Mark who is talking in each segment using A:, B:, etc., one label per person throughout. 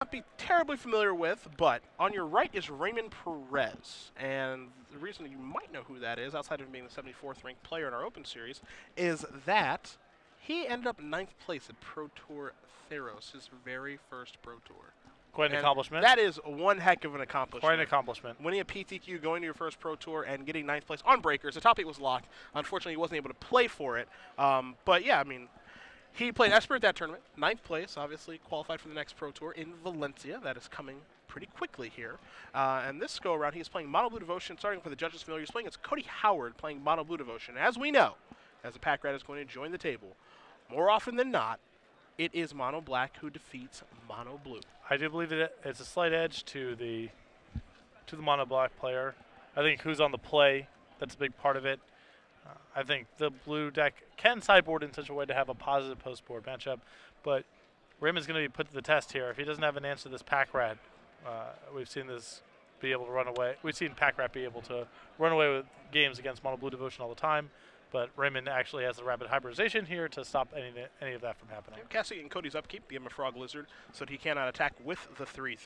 A: not be terribly familiar with, but on your right is Raymond Perez. And the reason you might know who that is, outside of him being the 74th ranked player in our Open Series, is that he ended up 9th place at Pro Tour Theros, his very first Pro Tour.
B: Quite an accomplishment.
A: That is one heck of an accomplishment.
B: Quite an accomplishment.
A: Winning a PTQ, going to your first Pro Tour, and getting 9th place on Breakers. The top 8 was locked. Unfortunately, he wasn't able to play for it. But yeah, I mean, he played Esper at that tournament. 9th place, obviously qualified for the next Pro Tour in Valencia. That is coming pretty quickly here. And this go around, he's playing Mono Blue Devotion, starting for the judges familiar. He's playing against Cody Howard, playing Mono Blue Devotion. As we know, as the pack rat is going to join the table, more often than not, it is Mono Black who defeats Mono Blue.
B: I do believe that it's a slight edge to the Mono Black player. I think who's on the play, that's a big part of it. I think the blue deck can sideboard in such a way to have a positive post-board matchup, but Raymond's going to be put to the test here. If he doesn't have an answer to this pack rat, we've seen this be able to run away. We've seen pack rat be able to run away with games against Mono Blue Devotion all the time. But Raymond actually has the rapid hybridization here to stop any of that from happening.
A: Casting in Cody's upkeep, give him a Frog Lizard so that he cannot attack with the 3-3.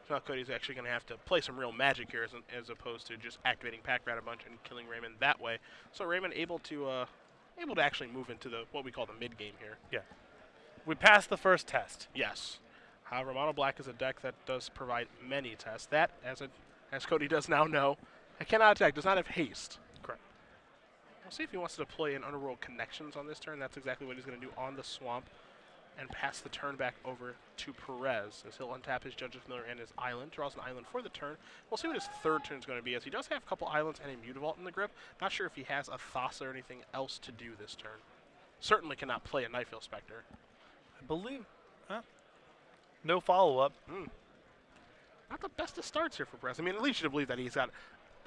A: So now Cody's actually going to have to play some real magic here as opposed to just activating Pack Rat a bunch and killing Raymond that way. So Raymond able to actually move into what we call the mid game here.
B: Yeah. We passed the first test.
A: Yes. However, Mono Black is a deck that does provide many tests. That, as Cody does now know, it cannot attack, does not have haste.
B: Correct.
A: We'll see if he wants to deploy an Underworld Connections on this turn. That's exactly what he's going to do on the Swamp and pass the turn back over to Perez as he'll untap his Judge's Familiar and his Island. Draws an Island for the turn. We'll see what his third turn is going to be, as he does have a couple Islands and a Mutavault in the grip. Not sure if he has a Thassa or anything else to do this turn. Certainly cannot play a Nightveil Spectre.
B: I believe no follow-up.
A: Not the best of starts here for Perez. I mean, at least you believe that he's got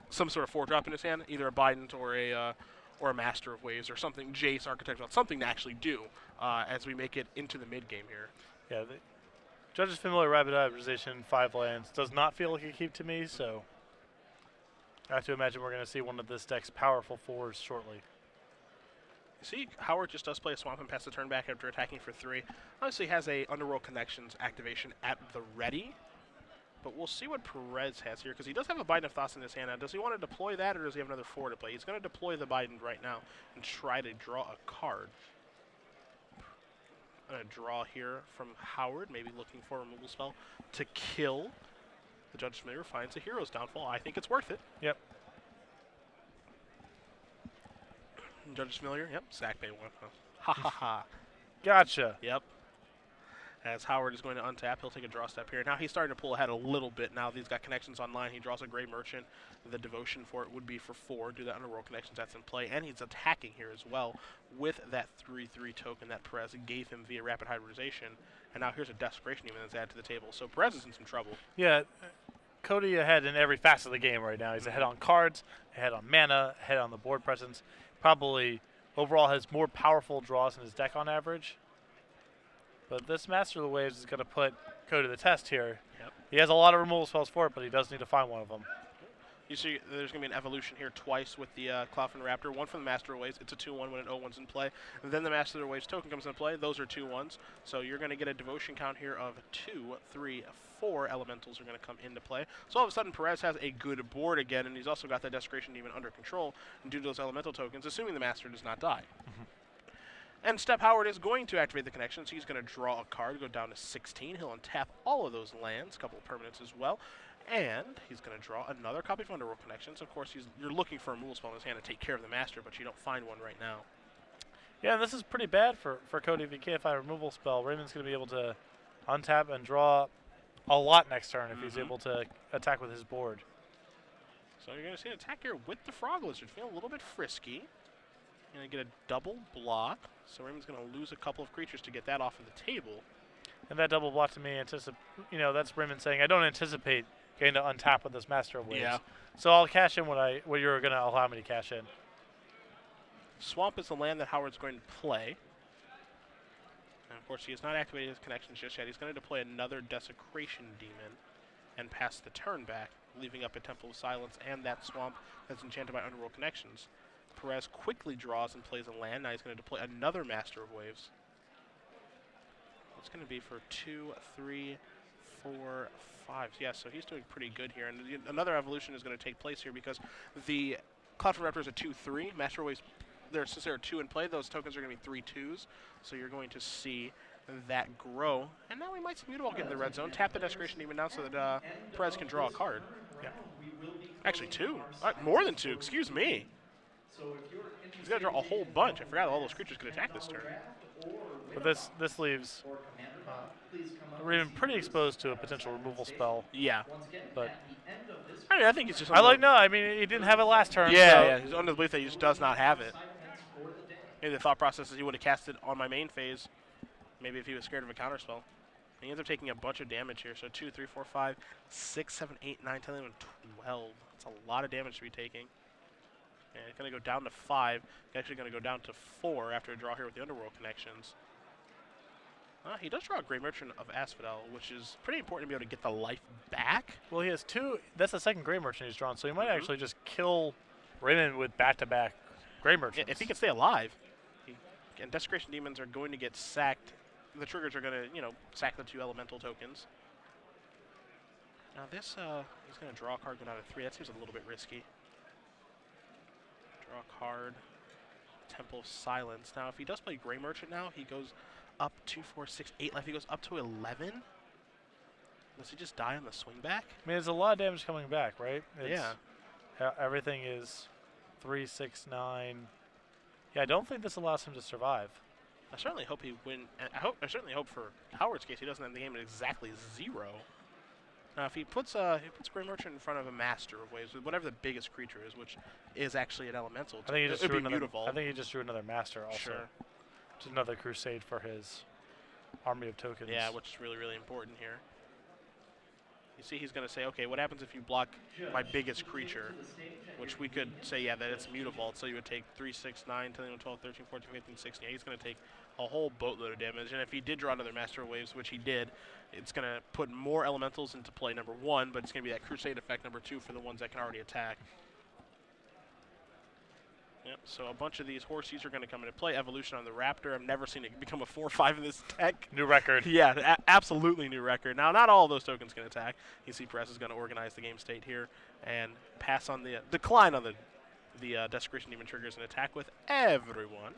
A: some sort of 4-drop in his hand, either a Bident or a Master of Waves or something, Jace, Architectural, something to actually do as we make it into the mid-game here.
B: Yeah, the Judge's Familiar Rapid Hybridization, 5 lands, does not feel like a keep to me, so I have to imagine we're going to see one of this deck's powerful 4s shortly.
A: You see, Howard just does play a Swamp and pass the turn back after attacking for 3. Obviously has a Underworld Connections activation at the ready, but we'll see what Perez has here, because he does have a Bident of Thoughts in his hand. Now, does he want to deploy that, or does he have another 4 to play? He's going to deploy the Bident right now and try to draw a card. I'm going to draw here from Howard, maybe looking for a removal spell to kill. The Judge's Familiar finds a Hero's Downfall. I think it's worth it.
B: Yep.
A: Judge's Familiar, yep, sack Bay 1. Ha ha ha.
B: Gotcha.
A: Yep. As Howard is going to untap, he'll take a draw step here. Now he's starting to pull ahead a little bit now that he's got connections online. He draws a Grey Merchant. The devotion for it would be for 4. Do that Underworld Connections, that's in play. And he's attacking here as well with that 3-3 token that Perez gave him via Rapid Hybridization. And now here's a Desecration even that's added to the table. So Perez is in some trouble.
B: Yeah, Cody ahead in every facet of the game right now. He's ahead on cards, ahead on mana, ahead on the board presence. Probably overall has more powerful draws in his deck on average. But this Master of the Waves is going to put Cody to the test here.
A: Yep.
B: He has a lot of removal spells for it, but he does need to find one of them.
A: You see there's going to be an evolution here twice with the Cloudfin Raptor. One from the Master of Waves. It's a 2-1 when an 0-1's in play. And then the Master of the Waves token comes into play. Those are 2-1s. So you're going to get a devotion count here of 2, 3, 4 elementals are going to come into play. So all of a sudden Perez has a good board again, and he's also got that Desecration Demon under control due to those elemental tokens, assuming the Master does not die. And Step Howard is going to activate the connection, so he's going to draw a card, go down to 16. He'll untap all of those lands, a couple of permanents as well. And he's going to draw another copy of Underworld Connections. Of course, you're looking for a removal spell in his hand to take care of the Master, but you don't find one right now.
B: Yeah, this is pretty bad for Cody. If he can't find a removal spell, Raymond's going to be able to untap and draw a lot next turn if he's able to attack with his board.
A: So you're going to see an attack here with the Frog Lizard. Feeling a little bit frisky. Going to get a double block. So Raymond's going to lose a couple of creatures to get that off of the table.
B: And that double block to me, that's Raymond saying, I don't anticipate getting to untap with this Master of Waves.
A: Yeah.
B: So I'll cash in what you're going to allow me to cash in.
A: Swamp is the land that Howard's going to play. And of course, he has not activated his connections just yet. He's going to deploy another Desecration Demon and pass the turn back, leaving up a Temple of Silence and that Swamp that's enchanted by Underworld Connections. Perez quickly draws and plays a land. Now he's going to deploy another Master of Waves. It's going to be for 2, 3, 4, 5. Yeah, so he's doing pretty good here. And another evolution is going to take place here because the Cloudflare Raptor is a 2-3. Master Waves, since there are 2 in play, those tokens are going to be 3 2s. So you're going to see that grow. And now we might see Mutavault get in the red zone. Tap the Desecration Demon now so that Perez can draw a card.
B: Yeah.
A: Actually, 2. More than 2, excuse me. He's going to draw a whole bunch. I forgot all those creatures could attack this turn.
B: But this leaves Raymond pretty exposed to a potential removal spell.
A: Yeah.
B: But
A: I think he's just.
B: I mean, he didn't have it last turn.
A: Yeah,
B: so.
A: yeah. He's under the belief that he just does not have it. Maybe the thought process is he would have cast it on my main phase. Maybe if he was scared of a counterspell. He ends up taking a bunch of damage here. So 2, 3, 4, 5, 6, 7, 8, 9, 10, 11, 12. That's a lot of damage to be taking. And it's going to go down to 5. It's actually going to go down to 4 after a draw here with the Underworld connections. He does draw a Grey Merchant of Asphodel, which is pretty important to be able to get the life back.
B: Well, he has 2. That's the second Grey Merchant he's drawn, so he might actually just kill Raymond with back-to-back Grey Merchants.
A: Yeah, if he can stay alive. And Desecration Demons are going to get sacked. The triggers are going to, sack the 2 elemental tokens. Now this, he's going to draw a card going out of 3. That seems a little bit risky. Draw a card. Temple of Silence. Now, if he does play Grey Merchant now, he goes up 2, 4, 6, 8 life. He goes up to 11. Does he just die on the swing back?
B: I mean, there's a lot of damage coming back, right?
A: Yeah.
B: Everything is 3, 6, 9. Yeah, I don't think this allows him to survive.
A: I certainly hope he win. I certainly hope for Howard's case he doesn't end the game at exactly 0. Now, if he puts Grey Merchant in front of a Master of Waves, whatever the biggest creature is, which is actually an elemental,
B: I think he just drew another.
A: Mutavault.
B: I think he just drew another Master also.
A: Sure.
B: Just another Crusade for his army of tokens.
A: Yeah, which is really, really important here. You see he's going to say, okay, what happens if you block my biggest creature? Which we could say, yeah, that it's Mutavault, so you would take 3, 6, 9, 10, 11, 12, 13, 14, 15, 16. Yeah, he's going to take a whole boatload of damage. And if he did draw another Master of Waves, which he did, it's going to put more elementals into play, number 1, but it's going to be that Crusade effect, number 2, for the ones that can already attack. Yep, so a bunch of these Horsies are going to come into play. Evolution on the Raptor. I've never seen it become a 4-5 in this deck.
B: New record.
A: Yeah, absolutely new record. Now, not all of those tokens can attack. You see Perez is going to organize the game state here and pass on the decline on the Desecration Demon triggers and attack with everyone.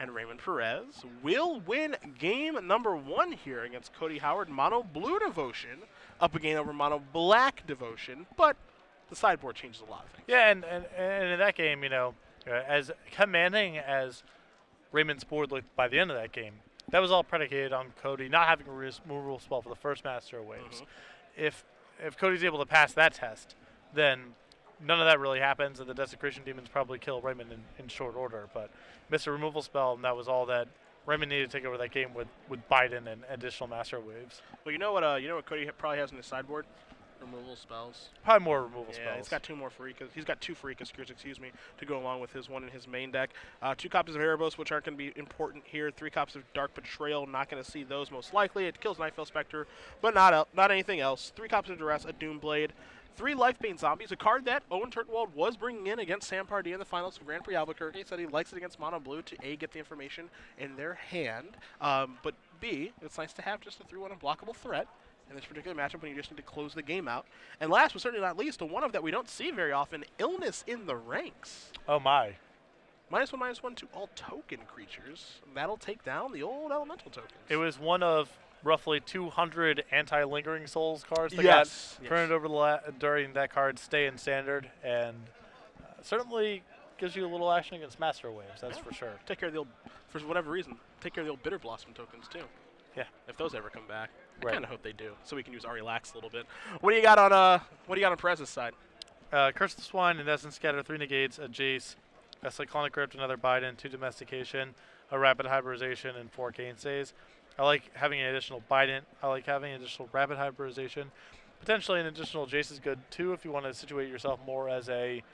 A: And Raymond Perez will win game number 1 here against Cody Howard. Mono Blue Devotion up again over Mono Black Devotion, but the sideboard changes a lot of things.
B: Yeah, and in that game, as commanding as Raymond's board looked by the end of that game, that was all predicated on Cody not having a removal spell for the first Master of Waves. If Cody's able to pass that test, then none of that really happens, and the Desecration Demons probably kill Raymond in short order. But missed a removal spell, and that was all that Raymond needed to take over that game with Biden and additional Master of Waves.
A: Well, you know what Cody probably has in his sideboard? Removal spells.
B: Probably more removal spells.
A: Yeah, he's got 2 more Pharika. He's got 2 Pharika Skewers, to go along with his one in his main deck. 2 copies of Erebos, which aren't going to be important here. 3 copies of Dark Betrayal, not going to see those most likely. It kills Nightfell Spectre, but not anything else. 3 copies of Duress, a Doomblade. 3 Lifebane Zombies, a card that Owen Turtenwald was bringing in against Sam Pardee in the finals of Grand Prix Albuquerque. He said he likes it against Mono Blue to A, get the information in their hand, but B, it's nice to have just a 3-1 unblockable threat in this particular matchup when you just need to close the game out. And last but certainly not least, a one of that we don't see very often, Illness in the Ranks.
B: Oh my.
A: -1/-1 to all token creatures. That'll take down the old elemental tokens.
B: It was one of roughly 200 anti-lingering souls cards that
A: got
B: printed over during that card's stay in standard, and certainly gives you a little action against Master Waves, that's for sure.
A: Take care of the old, for whatever reason, take care of the old Bitter Blossom tokens too.
B: Yeah.
A: If those ever come back.
B: Right.
A: I kind of hope they do, so we can use Ari Lax a little bit. What do you got on Perez's side?
B: Curse the Swine, Indescent Scatter, 3 negates, a Jace, a Cyclonic Rift, another Biden, 2 Domestication, a Rapid Hybridization, and 4 Gainsays. I like having an additional Biden. I like having an additional Rapid Hybridization. Potentially an additional Jace is good too if you want to situate yourself more as a,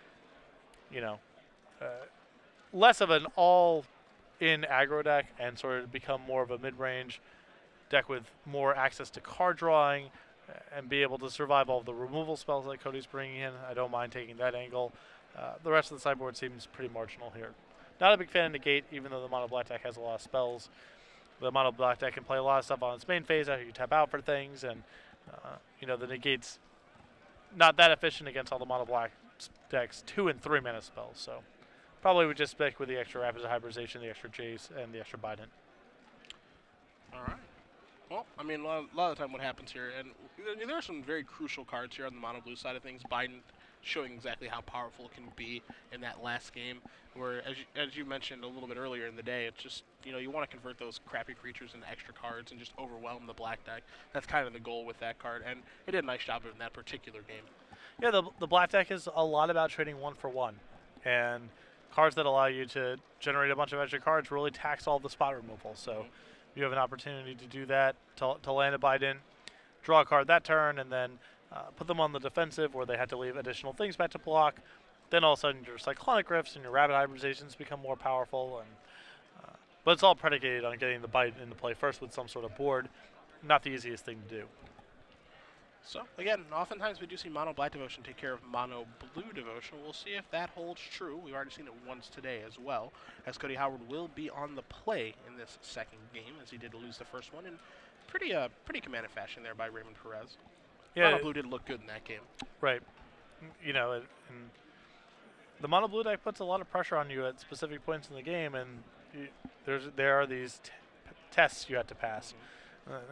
B: less of an all-in aggro deck and sort of become more of a mid-range deck with more access to card drawing and be able to survive all of the removal spells that Cody's bringing in. I don't mind taking that angle. The rest of the sideboard seems pretty marginal here. Not a big fan of Negate, even though the Mono Black deck has a lot of spells. The Mono Black deck can play a lot of stuff on its main phase after you tap out for things, and The negate's not that efficient against all the mono black decks, 2 and 3 mana spells. So probably would just stick with the extra Rapid Hybridization, the extra Jace, and the extra Bident.
A: All right. Well, I mean, a lot of the time what happens here, and there are some very crucial cards here on the mono blue side of things. Biden showing exactly how powerful it can be in that last game, where, as you mentioned a little bit earlier in the day, it's just, you want to convert those crappy creatures into extra cards and just overwhelm the black deck. That's kind of the goal with that card, and it did a nice job of it in that particular game.
B: Yeah, the black deck is a lot about trading 1 for 1, and cards that allow you to generate a bunch of extra cards really tax all the spot removal. So you have an opportunity to do that, to land a Biden, draw a card that turn, and then put them on the defensive where they had to leave additional things back to block. Then all of a sudden your Cyclonic Rifts and your Rapid Hybridizations become more powerful. But it's all predicated on getting the Biden into play first with some sort of board. Not the easiest thing to do.
A: So, again, oftentimes we do see mono black devotion take care of mono blue devotion. We'll see if that holds true. We've already seen it once today as well, as Cody Howard will be on the play in this second game, as he did lose the first one in pretty commanding fashion there by Raymond Perez. Yeah, mono blue did look good in that game.
B: Right. And the mono blue deck puts a lot of pressure on you at specific points in the game, and there are these tests you have to pass.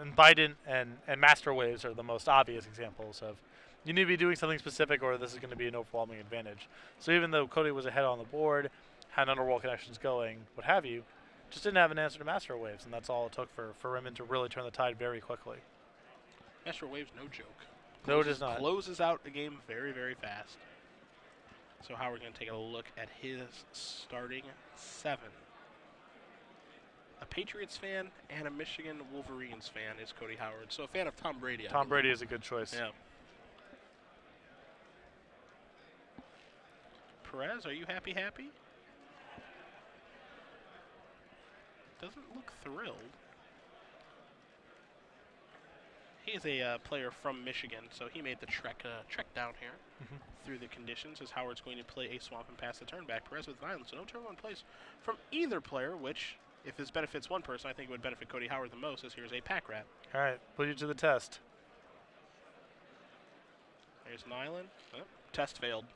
B: And Biden and Master Waves are the most obvious examples of you need to be doing something specific or this is going to be an overwhelming advantage. So even though Cody was ahead on the board, had Underworld connections going, what have you, just didn't have an answer to Master Waves, and that's all it took for Raymond to really turn the tide very quickly.
A: Master Waves, no joke.
B: No, it is not.
A: Closes out the game very, very fast. So how we're going to take a look at his starting 7. A Patriots fan and a Michigan Wolverines fan is Cody Howard. So a fan of Tom Brady.
B: Tom Brady is a good choice.
A: Yeah. Perez, are you happy? Doesn't look thrilled. He is a player from Michigan, so he made the trek down here through the conditions, as Howard's going to play a swamp and pass the turn back. Perez with an island, so no turn one place from either player, which, if this benefits one person, I think it would benefit Cody Howard the most, as here's a pack rat.
B: All right, put you to the test.
A: There's an island. Oh, test failed.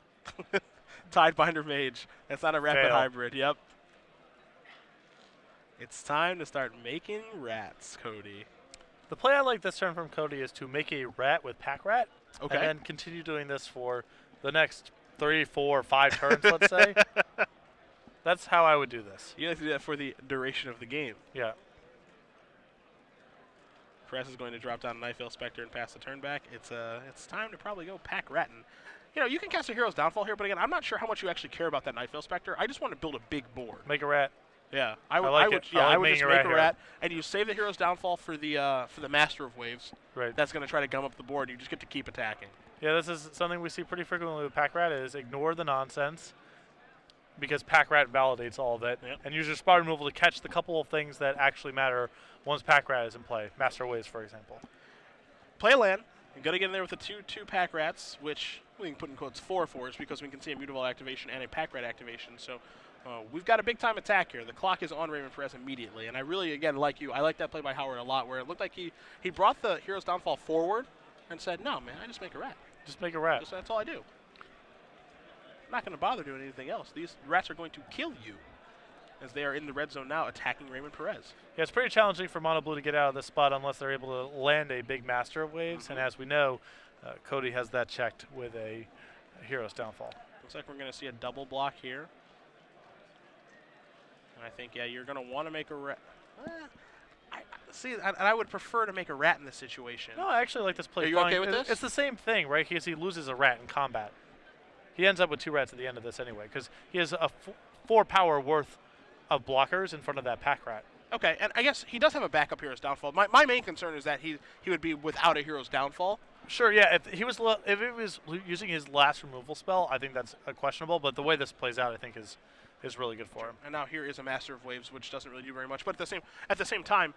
A: Tidebinder Mage. That's not a rapid hybrid. Yep. It's time to start making rats, Cody.
B: The play I like this turn from Cody is to make a rat with pack rat, and then continue doing this for the next 3, 4, 5 turns, let's say. That's how I would do this.
A: You like to do that for the duration of the game.
B: Yeah.
A: Perez is going to drop down a Nightveil Spectre and pass the turn back. It's time to probably go pack Ratten. You can cast a Hero's Downfall here, but again, I'm not sure how much you actually care about that Nightveil Spectre. I just want to build a big board.
B: Make a rat.
A: Yeah,
B: I would just make a rat,
A: and you save the Hero's Downfall for the Master of Waves.
B: Right.
A: That's going to try to gum up the board. You just get to keep attacking.
B: Yeah, this is something we see pretty frequently with pack rat is ignore the nonsense, because pack rat validates all of it, and use your spot removal to catch the couple of things that actually matter once pack rat is in play. Master Waves, for example.
A: Play a land. You're going to get in there with the two pack rats, which we can put in quotes 4/4s because we can see a mutable activation and a pack rat activation. So we've got a big time attack here. The clock is on Raymond Perez immediately, and I really, again, like you, I like that play by Howard a lot, where it looked like he brought the Hero's Downfall forward and said, no, man, I just make a rat.
B: Just make a rat.
A: That's all I do. I'm not going to bother doing anything else. These rats are going to kill you, as they are in the red zone now attacking Raymond Perez.
B: Yeah, it's pretty challenging for Mono Blue to get out of this spot unless they're able to land a big Master of Waves, and as we know, Cody has that checked with a Hero's Downfall.
A: Looks like we're going to see a double block here. And I think, you're going to want to make a rat. I would prefer to make a rat in this situation.
B: No, I actually like this play.
A: Are you okay with this?
B: It's the same thing, right? Because he loses a rat in combat. He ends up with 2 rats at the end of this anyway, because he has a 4 power worth of blockers in front of that pack rat.
A: Okay, and I guess he does have a backup Hero's Downfall. My main concern is that he would be without a Hero's Downfall.
B: Sure, yeah. If he was using his last removal spell, I think that's questionable. But the way this plays out, I think is really good for him.
A: And now here is a Master of Waves, which doesn't really do very much. But at the same time,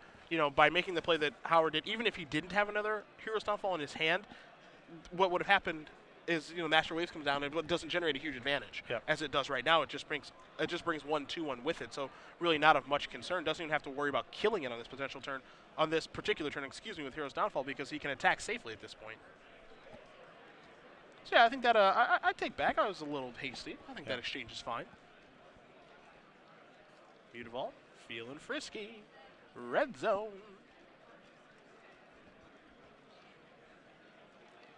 A: by making the play that Howard did, even if he didn't have another Hero's Downfall in his hand, what would have happened Master Waves comes down and it doesn't generate a huge advantage
B: Yep.
A: as it does right now. It just brings 1/2/1 with it. So really not of much concern. Doesn't even have to worry about killing it on this particular turn. With Hero's Downfall because he can attack safely at this point. So yeah, I think that I take back. I was a little hasty. I think that exchange is fine. Mutavault, feeling frisky. Red zone.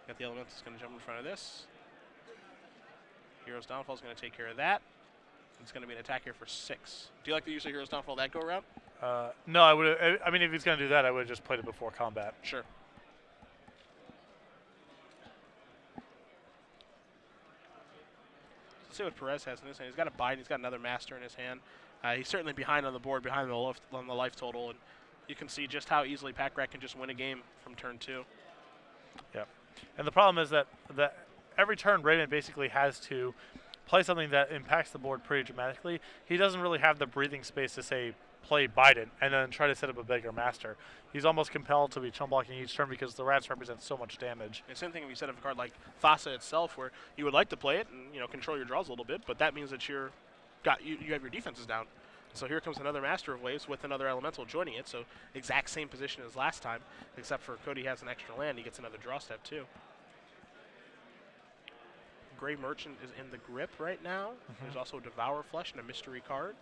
A: Got the Elemental's going to jump in front of this. Hero's Downfall is going to take care of that. It's going to be an attack here for 6. Do you like the use of Hero's Downfall that go around?
B: No, I would. I mean, if he's going to do that, I would have just played it before combat.
A: Sure. Let's see what Perez has in his hand. He's got a Bind. He's got another Master in his hand. He's certainly behind on the board, behind on the life total, and you can see just how easily Pack Rat can just win a game from turn 2.
B: Yep. And the problem is that every turn Raymond basically has to play something that impacts the board pretty dramatically. He doesn't really have the breathing space to say play Biden and then try to set up a bigger Master. He's almost compelled to be chump blocking each turn because the rats represent so much damage.
A: And same thing if you set up a card like Thassa itself, where you would like to play it and control your draws a little bit, but that means that you have your defenses down. So here comes another Master of Waves with another Elemental joining it. So exact same position as last time, except for Cody has an extra land. He gets another draw step too. Gray Merchant is in the grip right now. There's also Devour Flesh and a mystery card.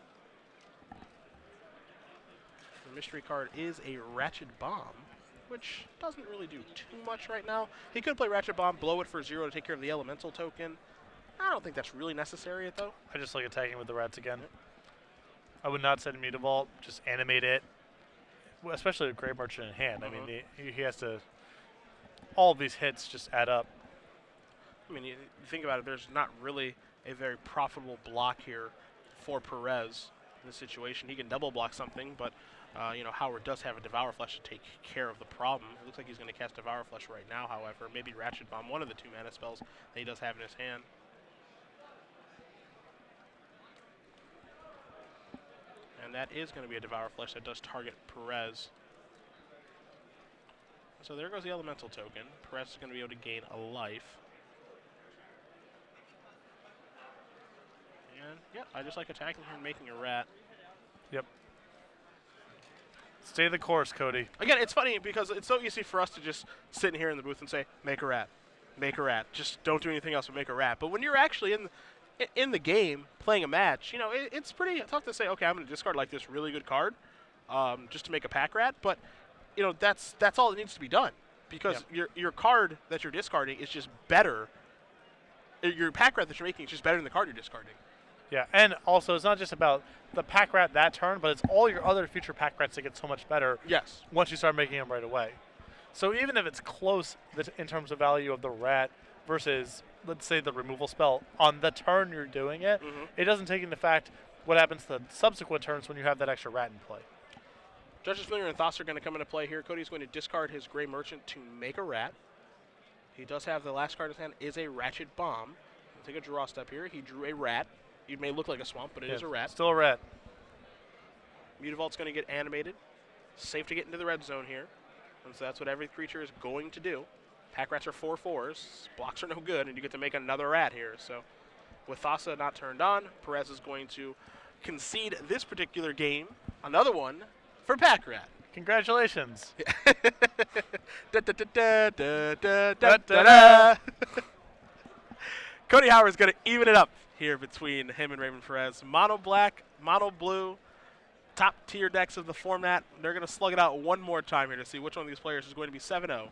A: The mystery card is a Ratchet Bomb, which doesn't really do too much right now. He could play Ratchet Bomb, blow it for 0 to take care of the Elemental token. I don't think that's really necessary, though.
B: I just like attacking with the rats again. Yep. I would not send Mutavault, just animate it, especially with Gray Merchant in hand. I mean, he has to, all of these hits just add up.
A: I mean, you think about it, there's not really a very profitable block here for Perez in this situation. He can double block something, but, Howard does have a Devour Flesh to take care of the problem. It looks like he's going to cast Devour Flesh right now, however. Maybe Ratchet Bomb, one of the 2 mana spells that he does have in his hand. And that is going to be a Devour Flesh that does target Perez. So there goes the Elemental token. Perez is going to be able to gain a life. And, yeah, I just like attacking here and making a rat.
B: Yep. Stay the course, Cody.
A: Again, it's funny because it's so easy for us to just sit in here in the booth and say, make a rat. Make a rat. Just don't do anything else but make a rat. But when you're actually in the game playing a match, it's pretty tough to say, okay, I'm going to discard like this really good card just to make a pack rat. But, that's all that needs to be done because your card that you're discarding is just better. Your pack rat that you're making is just better than the card you're discarding.
B: Yeah, and also it's not just about the pack rat that turn, but it's all your other future pack rats that get so much better once you start making them right away. So even if it's close in terms of value of the rat versus, let's say, the removal spell, on the turn you're doing it, it doesn't take into fact what happens to the subsequent turns when you have that extra rat in play.
A: Judge's Familiar and Thassa are going to come into play here. Cody's going to discard his Gray Merchant to make a rat. He does have the last card in his hand is a Ratchet Bomb. He'll take a draw step here. He drew a rat. It may look like a swamp, but it is a rat.
B: Still a rat.
A: Mutavault's going to get animated. Safe to get into the red zone here. And so that's what every creature is going to do. Pack rats are 4/4s. Blocks are no good, and you get to make another rat here. So with Thassa not turned on, Perez is going to concede this particular game. Another one for Pack Rat.
B: Congratulations.
A: Cody Howard's going to even it up here between him and Raymond Perez. Mono black, mono blue, top tier decks of the format. They're going to slug it out one more time here to see which one of these players is going to be 7-0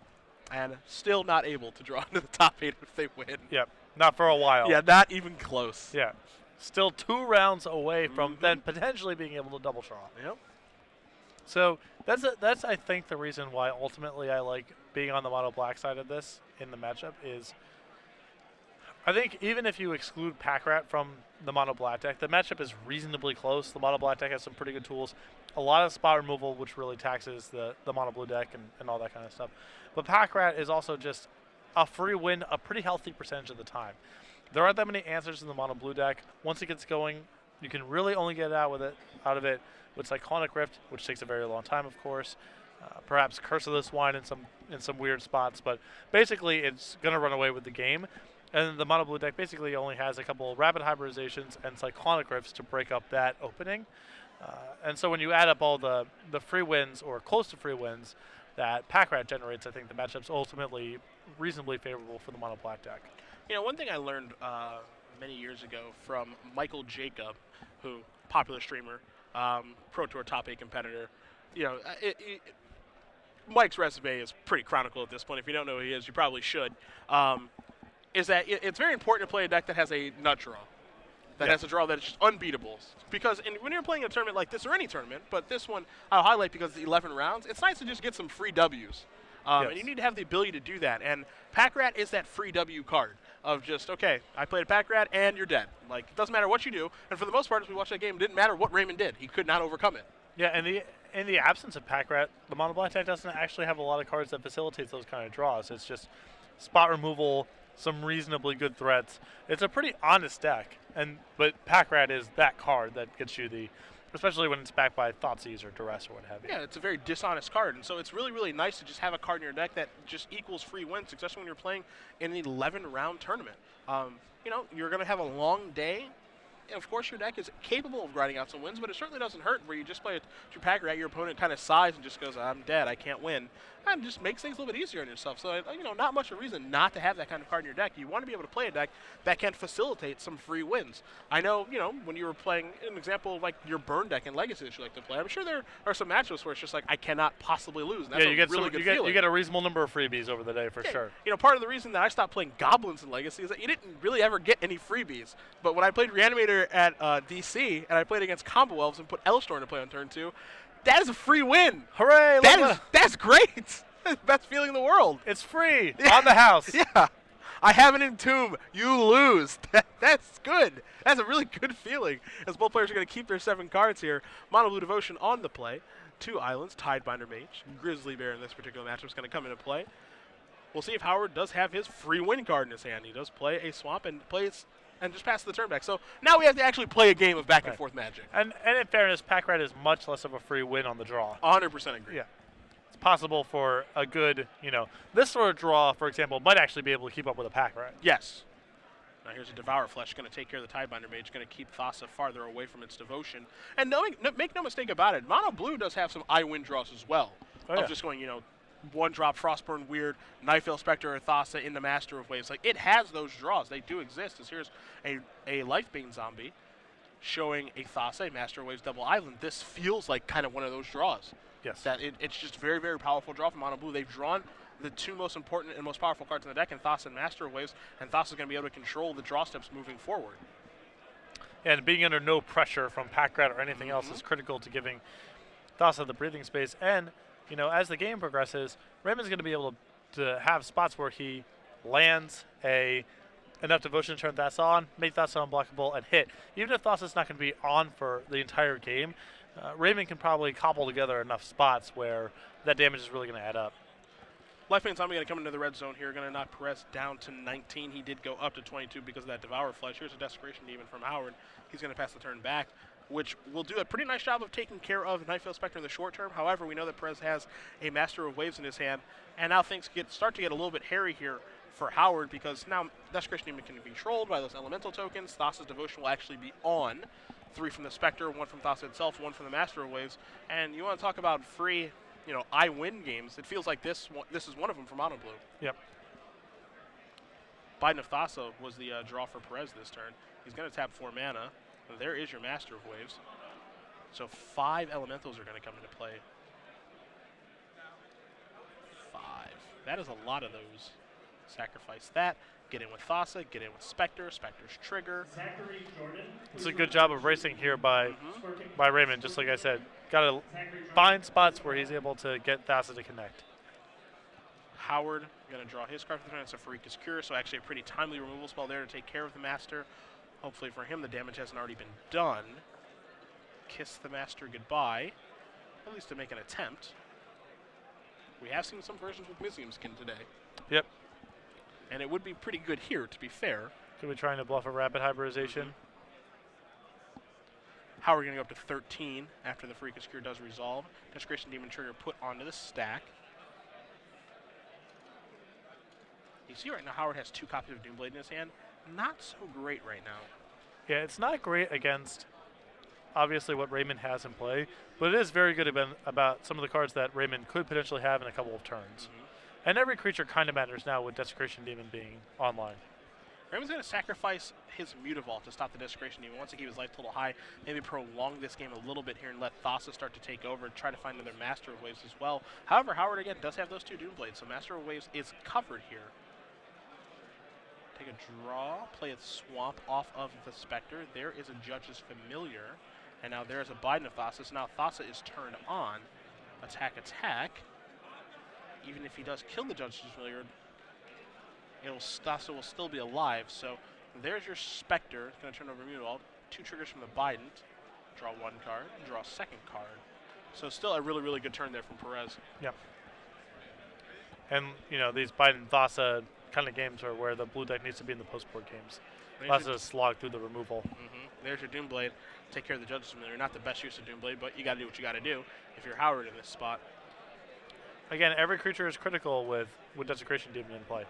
A: and still not able to draw into the top 8 if they win.
B: Yep, not for a while.
A: Yeah, not even close.
B: Yeah, still 2 rounds away from then potentially being able to double draw.
A: Yep.
B: So that's I think the reason why ultimately I like being on the mono black side of this in the matchup is I think even if you exclude Pack Rat from the mono black deck, the matchup is reasonably close. The mono black deck has some pretty good tools. A lot of spot removal, which really taxes the mono blue deck and all that kind of stuff. But Pack Rat is also just a free win a pretty healthy percentage of the time. There aren't that many answers in the mono blue deck. Once it gets going, you can really only get out of it with Cyclonic Rift, which takes a very long time, of course. Perhaps Curse of the Swine in some weird spots, but basically it's going to run away with the game. And the mono blue deck basically only has a couple rapid hybridizations and cyclonic rifts to break up that opening. And so when you add up all the free wins or close to free wins that Pack Rat generates, I think the matchup's ultimately reasonably favorable for the mono black deck.
A: You know, one thing I learned many years ago from Michael Jacob, who popular streamer, Pro Tour top 8 competitor. You know, Mike's resume is pretty chronicle at this point. If you don't know who he is, you probably should. Is that it's very important to play a deck that has a nut draw. That has a draw that is just unbeatable. Because when you're playing a tournament like this, or any tournament, but this one I'll highlight because the 11 rounds, it's nice to just get some free Ws. And you need to have the ability to do that. And Pack Rat is that free W card of just, okay, I played a Pack Rat and you're dead. Like, it doesn't matter what you do. And for the most part, as we watched that game, it didn't matter what Raymond did. He could not overcome it.
B: Yeah, and in the absence of Pack Rat, the mono black deck doesn't actually have a lot of cards that facilitates those kind of draws. It's just spot removal, some reasonably good threats. It's a pretty honest deck, but Pack Rat is that card that gets you especially when it's backed by Thoughtseize or Duress or what have you.
A: Yeah, it's a very dishonest card, and so it's really, really nice to just have a card in your deck that just equals free wins, especially when you're playing in an 11-round tournament. You know, you're going to have a long day. Of course, your deck is capable of grinding out some wins, but it certainly doesn't hurt where you just play to Pack Rat, your opponent kind of sighs and just goes, I'm dead, I can't win. And just makes things a little bit easier on yourself. So, you know, not much of a reason not to have that kind of card in your deck. You want to be able to play a deck that can facilitate some free wins. I know, you know, when you were playing an example of like your burn deck in Legacy that you like to play, I'm sure there are some matchups where it's just like, I cannot possibly lose. And that's
B: you get
A: really good feeling.
B: You get a reasonable number of freebies over the day for sure.
A: You know, part of the reason that I stopped playing Goblins in Legacy is that you didn't really ever get any freebies. But when I played Reanimator at DC and I played against Combo Elves and put Elstorm to play on turn 2, that is a free win.
B: Hooray!
A: That's great. That's the best feeling in the world.
B: It's free on the house.
A: Yeah. I have an Entomb. You lose. That's good. That's a really good feeling. As both players are going to keep their 7 cards here. Mono Blue Devotion on the play. 2 islands. Tidebinder Mage. Grizzly Bear in this particular matchup is going to come into play. We'll see if Howard does have his free win card in his hand. He does play a swamp and just pass the turn back. So now we have to actually play a game of back and forth Magic.
B: And in fairness, Pack Rat is much less of a free win on the draw.
A: 100% agree.
B: Yeah. It's possible for a good, you know, this sort of draw, for example, might actually be able to keep up with a Pack Rat.
A: Yes. Now here's a Devour Flesh going to take care of the Tidebinder Mage, going to keep Thassa farther away from its devotion. And make no mistake about it, Mono Blue does have some I-win draws as well. Just going, you know, 1-drop Frostburn Weird, Nightveil Spectre or Thassa in the Master of Waves. Like, it has those draws. They do exist. As here's a Lifebane Zombie showing a Thassa, a Master of Waves double island. This feels like kind of one of those draws.
B: Yes.
A: That it's just a very, very powerful draw from Mono Blue. They've drawn the 2 most important and most powerful cards in the deck in Thassa and Master of Waves, and Thassa's going to be able to control the draw steps moving forward.
B: And being under no pressure from Pack Rat or anything else is critical to giving Thassa the breathing space. And, you know, as the game progresses, Raymond's going to be able to have spots where he lands enough devotion to turn Thassa on, make Thassa unblockable, and hit. Even if Thassa's not going to be on for the entire game, Raymond can probably cobble together enough spots where that damage is really going to add up.
A: Lifebane Zombie going to come into the red zone here, going to knock Perez down to 19. He did go up to 22 because of that Devour Flesh. Here's a Desecration Demon from Howard. He's going to pass the turn back, which will do a pretty nice job of taking care of Nightveil Spectre in the short term. However, we know that Perez has a Master of Waves in his hand, and now things start to get a little bit hairy here for Howard because now Desecration Demon can be controlled by those elemental tokens. Thassa's Devotion will actually be on. 3 from the Spectre, 1 from Thassa itself, 1 from the Master of Waves. And you want to talk about free, you know, I-win games. It feels like this is one of them for Mono Blue.
B: Yep.
A: Biden of Thassa was the draw for Perez this turn. He's going to tap 4 mana. And there is your Master of Waves. So 5 elementals are going to come into play. 5. That is a lot of those. Sacrifice that. Get in with Thassa. Get in with Spectre. Spectre's trigger.
B: It's a good job of racing here by Raymond, just like I said. Got to find spots where he's able to get Thassa to connect.
A: Howard going to draw his card for the turn. It's a Farika's Cure, so actually a pretty timely removal spell there to take care of the Master. Hopefully for him the damage hasn't already been done. Kiss the Master goodbye, at least to make an attempt. We have seen some versions with Museum Skin today.
B: Yep.
A: And it would be pretty good here, to be fair.
B: Could be trying to bluff a rapid hybridization.
A: Howard going to go up to 13 after the Farika's Cure does resolve. Desecration Demon Trigger put onto the stack. He see right now Howard has 2 copies of Doomblade in his hand. Not so great right now.
B: Yeah, it's not great against obviously what Raymond has in play, but it is very good about some of the cards that Raymond could potentially have in a couple of turns. And every creature kind of matters now with Desecration Demon being online.
A: Raymond's going to sacrifice his Mutavault to stop the Desecration Demon. Wants to keep his life total high, maybe prolong this game a little bit here and let Thassa start to take over and try to find another Master of Waves as well. However, Howard, again, does have those 2 Doomblades, so Master of Waves is covered here. Take a draw, play a Swamp off of the Spectre. There is a Judge's Familiar, and now there's a Biden of Thassa. So now Thassa is turned on. Attack, attack. Even if he does kill the Judge's Familiar, Thassa will still be alive. So there's your Spectre. It's going to turn over Mutavault. 2 triggers from the Biden. Draw 1 card, draw a 2nd card. So still a really, really good turn there from Perez.
B: Yep. And, you know, these Biden Thassa kind of games are where the blue deck needs to be in the post-board games. Thassa slog through the removal.
A: There's your Doomblade. Take care of the Judge's Familiar. Not the best use of Doomblade, but you got to do what you got to do if you're Howard in this spot.
B: Again, every creature is critical with Desecration Demon in play.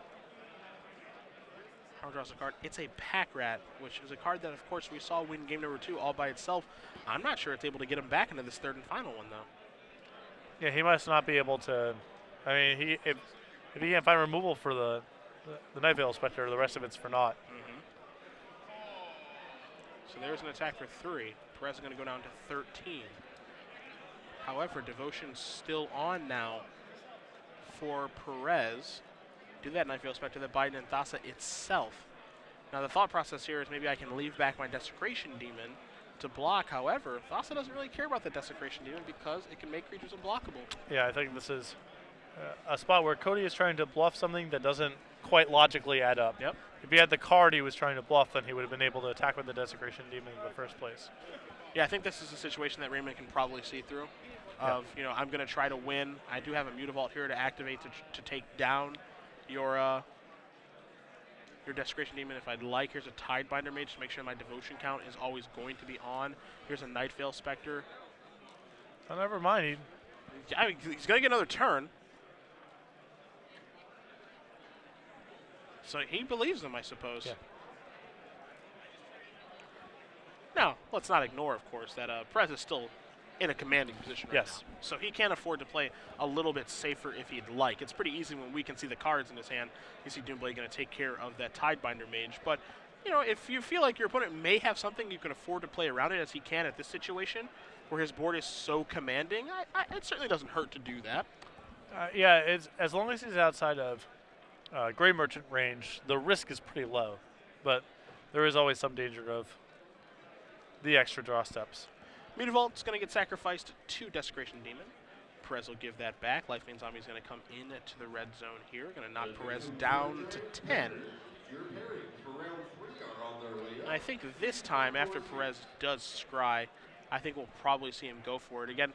A: Howard draws a card. It's a Pack Rat, which is a card that, of course, we saw win game number 2 all by itself. I'm not sure it's able to get him back into this 3rd and final one, though.
B: Yeah, he must not be able to. I mean, if he can't find removal for the Night Veil Spectre, the rest of it's for naught.
A: So there's an attack for 3. Perez is going to go down to 13. However, Devotion's still on now for Perez. Do that Night Veil Spectre, that Biden and Thassa itself. Now the thought process here is maybe I can leave back my Desecration Demon to block. However, Thassa doesn't really care about the Desecration Demon because it can make creatures unblockable.
B: Yeah, I think this is a spot where Cody is trying to bluff something that doesn't quite logically add up.
A: Yep.
B: If he had the card he was trying to bluff, then he would have been able to attack with the Desecration Demon in the first place.
A: Yeah, I think this is a situation that Raymond can probably see through. You know, I'm going to try to win. I do have a Mutavault here to activate to take down your Desecration Demon if I'd like. Here's a Tidebinder Mage to make sure my Devotion count is always going to be on. Here's a Night Veil Spectre.
B: Oh, never mind.
A: He's going to get another turn. So he believes him, I suppose.
B: Yeah.
A: Now, let's not ignore, of course, that Perez is still in a commanding position right now. So he can afford to play a little bit safer if he'd like. It's pretty easy when we can see the cards in his hand. You see Doomblade going to take care of that Tidebinder Mage. But, you know, if you feel like your opponent may have something, you can afford to play around it as he can at this situation where his board is so commanding. It certainly doesn't hurt to do that.
B: Yeah, as long as he's outside of Gray Merchant range, the risk is pretty low. But there is always some danger of the extra draw steps.
A: Mutavault's going to get sacrificed to Desecration Demon. Perez will give that back. Lifeline Zombie is going to come into the red zone here. Going to knock Perez down to 10. And I think this time, after Perez does scry, I think we'll probably see him go for it. Again,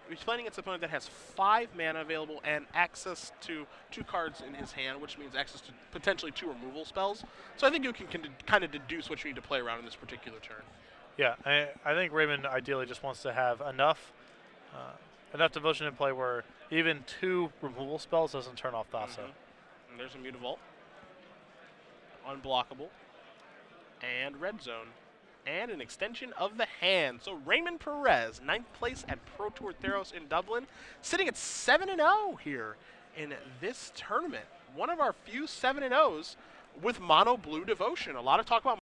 A: he's playing against an opponent that has 5 mana available and access to 2 cards in his hand, which means access to potentially 2 removal spells. So I think you can kind of deduce what you need to play around in this particular turn.
B: Yeah, I think Raymond ideally just wants to have enough Devotion in play where even 2 removal spells doesn't turn off Thassa.
A: And there's a Mutavault. Unblockable. And red zone. And an extension of the hand. So Raymond Perez, 9th place at Pro Tour Theros in Dublin, sitting at 7-0 here in this tournament. One of our few 7-0s with mono blue Devotion. A lot of talk about